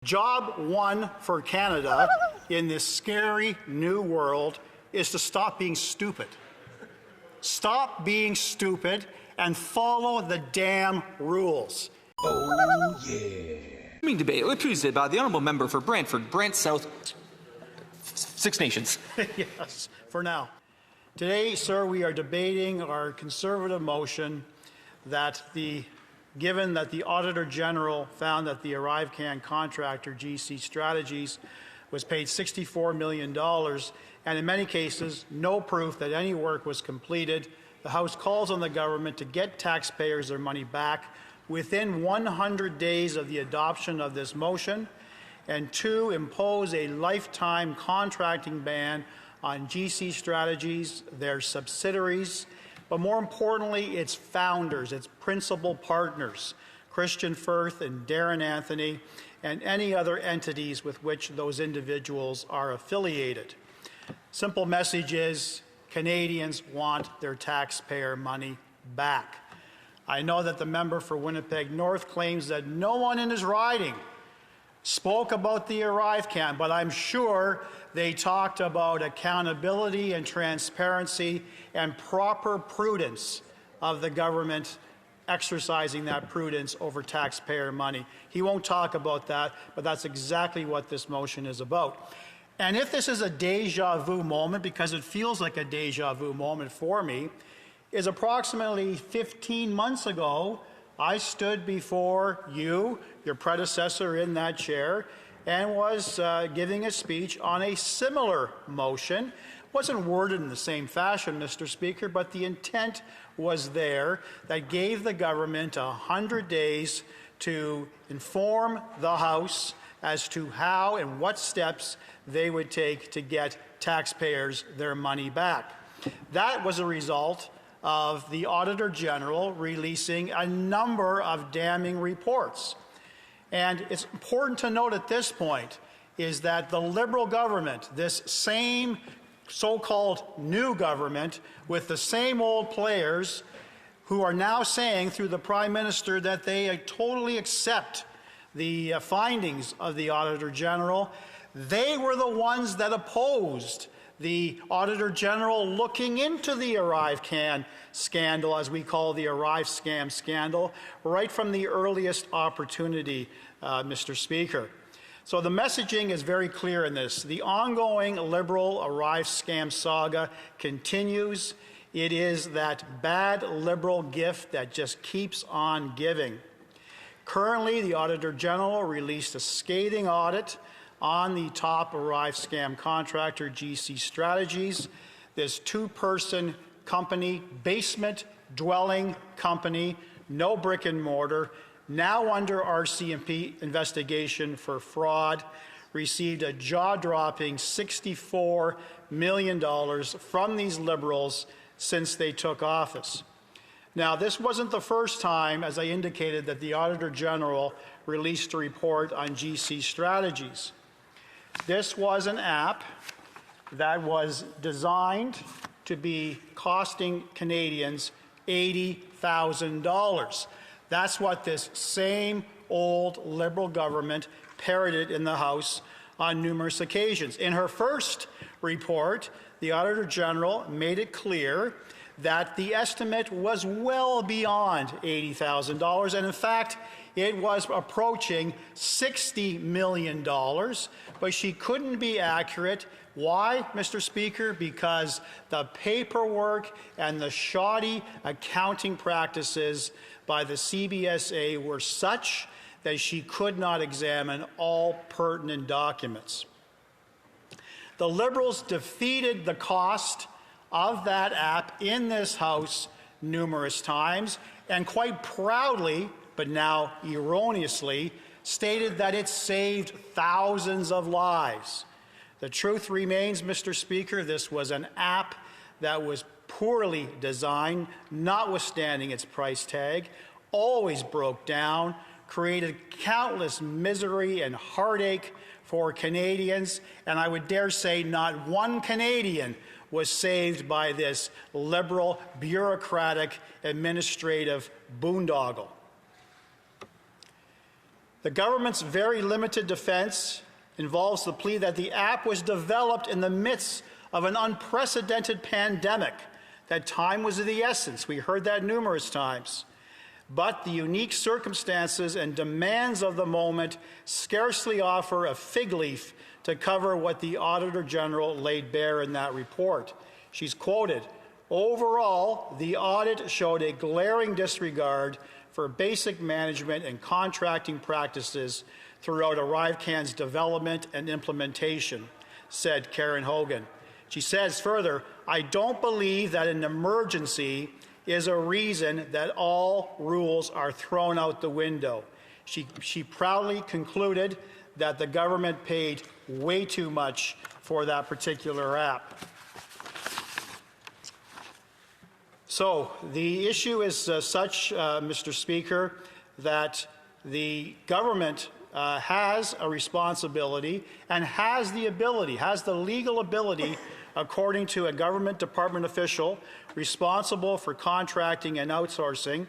Job one for Canada in this scary new world is to stop being stupid. Stop being stupid and follow the damn rules. Oh, yeah. Debate présidé by the honourable member for Brantford, Brant South, Six Nations. Yes, for now. Today, sir, we are debating our Conservative motion that given that the Auditor General found that the ArriveCan contractor, GC Strategies, was paid $64 million, and in many cases, no proof that any work was completed, the House calls on the government to get taxpayers their money back within 100 days of the adoption of this motion, and two, impose a lifetime contracting ban on GC Strategies, their subsidiaries, but more importantly, its founders, its principal partners, Christian Firth and Darren Anthony, and any other entities with which those individuals are affiliated. Simple message is Canadians want their taxpayer money back. I know that the member for Winnipeg North claims that no one in his riding spoke about the ArriveCan, but I'm sure they talked about accountability and transparency and proper prudence of the government exercising that prudence over taxpayer money. He won't talk about that, but that's exactly what this motion is about. And if this is a déjà vu moment, because it feels like a déjà vu moment for me, is approximately 15 months ago, I stood before you, your predecessor in that chair, and was giving a speech on a similar motion. It wasn't worded in the same fashion, Mr. Speaker, but the intent was there that gave the government 100 days to inform the House as to how and what steps they would take to get taxpayers their money back. That was a result of the Auditor General releasing a number of damning reports. And it's important to note at this point is that the Liberal government, this same so-called new government with the same old players who are now saying through the Prime Minister that they totally accept the findings of the Auditor General, they were the ones that opposed the Auditor General looking into the ArriveCan scandal, as we call the ArriveScam scandal, right from the earliest opportunity, Mr. Speaker. So the messaging is very clear in this. The ongoing Liberal ArriveScam saga continues. It is that bad Liberal gift that just keeps on giving. Currently, the Auditor General released a scathing audit on the top ArriveScam contractor, GC Strategies, this two-person company, basement dwelling company, no brick and mortar, now under RCMP investigation for fraud, received a jaw-dropping $64 million from these Liberals since they took office. Now, this wasn't the first time, as I indicated, that the Auditor General released a report on GC Strategies. This was an app that was designed to be costing Canadians $80,000. That's what this same old Liberal government parroted in the House on numerous occasions. In her first report, the Auditor General made it clear that the estimate was well beyond $80,000, and in fact, it was approaching $60 million, but she couldn't be accurate. Why, Mr. Speaker? Because the paperwork and the shoddy accounting practices by the CBSA were such that she could not examine all pertinent documents. The Liberals defeated the cost of that app in this House numerous times, and quite proudly, but now erroneously, stated that it saved thousands of lives. The truth remains, Mr. Speaker, this was an app that was poorly designed, notwithstanding its price tag, always broke down, created countless misery and heartache for Canadians, and I would dare say not one Canadian was saved by this Liberal, bureaucratic, administrative boondoggle. The government's very limited defense involves the plea that the app was developed in the midst of an unprecedented pandemic, that time was of the essence. We heard that numerous times. But the unique circumstances and demands of the moment scarcely offer a fig leaf to cover what the Auditor General laid bare in that report. She's quoted, "Overall, the audit showed a glaring disregard for basic management and contracting practices throughout ArriveCan's development and implementation," said Karen Hogan. She says further, "I don't believe that an emergency is a reason that all rules are thrown out the window." She proudly concluded that the government paid way too much for that particular app. So the issue is such, Mr. Speaker, that the government has a responsibility and has the legal ability, according to a government department official responsible for contracting and outsourcing,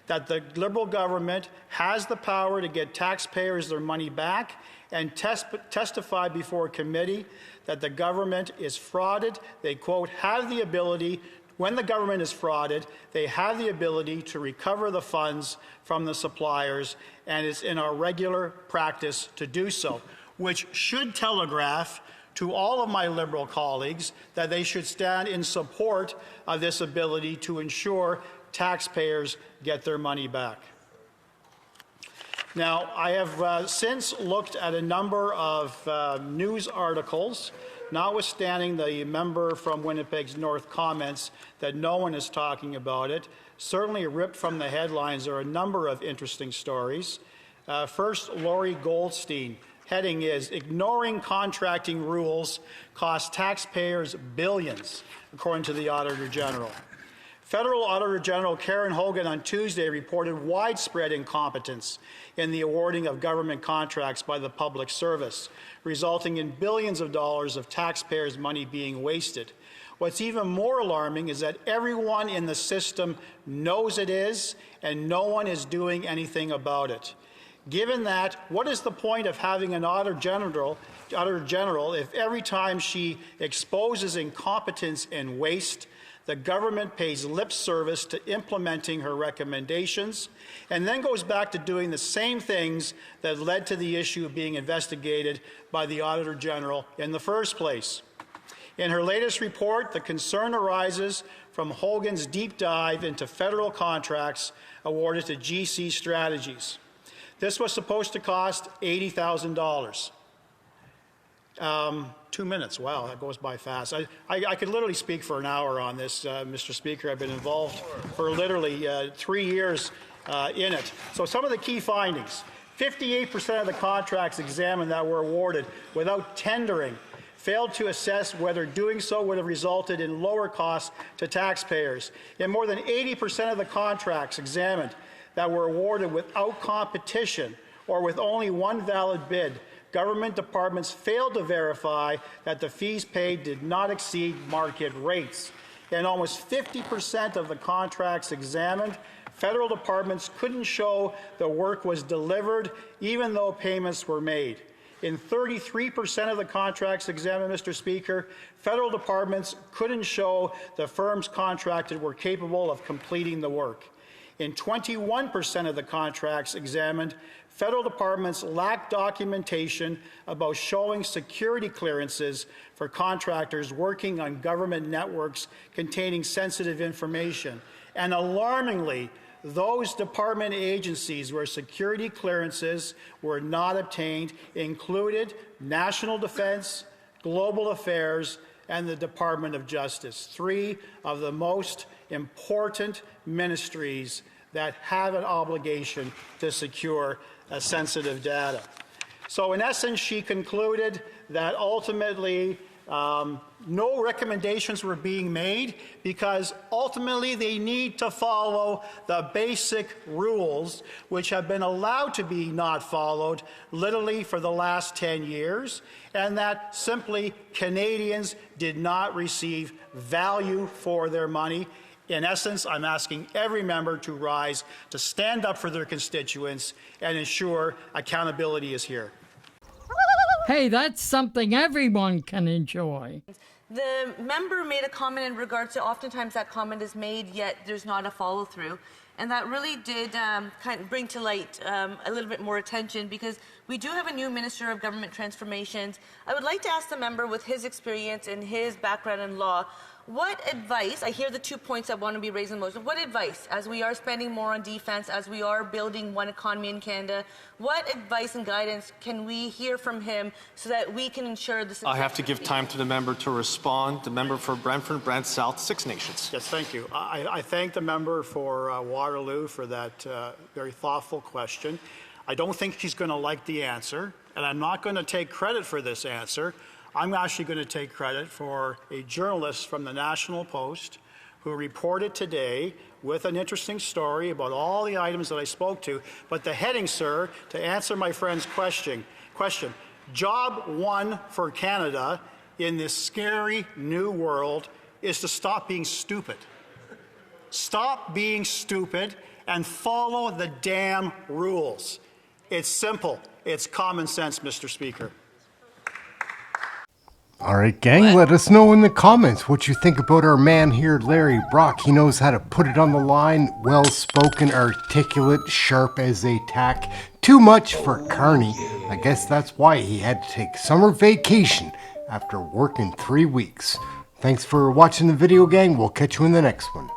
that the Liberal government has the power to get taxpayers their money back and testify before a committee that the government is frauded. They, quote, have the ability, when the government is frauded, they have the ability to recover the funds from the suppliers, and it's in our regular practice to do so, which should telegraph to all of my Liberal colleagues that they should stand in support of this ability to ensure taxpayers get their money back. Now, I have since looked at a number of news articles, notwithstanding the member from Winnipeg's North comments that no one is talking about it. Certainly ripped from the headlines, there are a number of interesting stories. First, Laurie Goldstein. Heading is, "Ignoring Contracting Rules Cost Taxpayers Billions," according to the Auditor General. Federal Auditor General Karen Hogan on Tuesday reported widespread incompetence in the awarding of government contracts by the public service, resulting in billions of dollars of taxpayers' money being wasted. What's even more alarming is that everyone in the system knows it is, and no one is doing anything about it. Given that, what is the point of having an Auditor General if every time she exposes incompetence and waste, the government pays lip service to implementing her recommendations and then goes back to doing the same things that led to the issue being investigated by the Auditor General in the first place? In her latest report, the concern arises from Hogan's deep dive into federal contracts awarded to GC Strategies. This was supposed to cost $80,000. 2 minutes, wow, that goes by fast. I could literally speak for an hour on this, Mr. Speaker. I've been involved for literally 3 years in it. So some of the key findings: 58% of the contracts examined that were awarded without tendering failed to assess whether doing so would have resulted in lower costs to taxpayers. In more than 80% of the contracts examined that were awarded without competition or with only one valid bid, government departments failed to verify that the fees paid did not exceed market rates. In almost 50% of the contracts examined, federal departments couldn't show the work was delivered even though payments were made. In 33% of the contracts examined, Mr. Speaker, federal departments couldn't show the firms contracted were capable of completing the work. In 21% of the contracts examined, federal departments lacked documentation about showing security clearances for contractors working on government networks containing sensitive information. And alarmingly, those department agencies where security clearances were not obtained included National Defense, Global Affairs, and the Department of Justice, 3 of the most important ministries that have an obligation to secure sensitive data. So in essence, she concluded that ultimately no recommendations were being made because ultimately they need to follow the basic rules which have been allowed to be not followed literally for the last 10 years, and that simply Canadians did not receive value for their money. In essence, I'm asking every member to rise, to stand up for their constituents and ensure accountability is here. Hey, that's something everyone can enjoy. The member made a comment in regards to oftentimes that comment is made, yet there's not a follow-through. And that really did kind of bring to light a little bit more attention, because we do have a new Minister of Government Transformations. I would like to ask the member, with his experience and his background in law, what advice, I hear the 2 points that want to be raised in the motion, what advice, as we are spending more on defense, as we are building one economy in Canada, what advice and guidance can we hear from him so that we can ensure the success? I have to give time to the member to respond. The member for Brantford, Brant South, Six Nations. Yes, thank you. I thank the member for Waterloo for that very thoughtful question. I don't think she's going to like the answer, and I'm not going to take credit for this answer. I'm actually going to take credit for a journalist from the National Post who reported today with an interesting story about all the items that I spoke to. But the heading, sir, to answer my friend's question, job one for Canada in this scary new world is to stop being stupid. Stop being stupid and follow the damn rules. It's simple. It's common sense, Mr. Speaker. All right, gang, let us know in the comments what you think about our man here, Larry Brock. He knows how to put it on the line, well-spoken, articulate, sharp as a tack. Too much for Carney. I guess that's why he had to take summer vacation after working 3 weeks. Thanks for watching the video, gang. We'll catch you in the next one.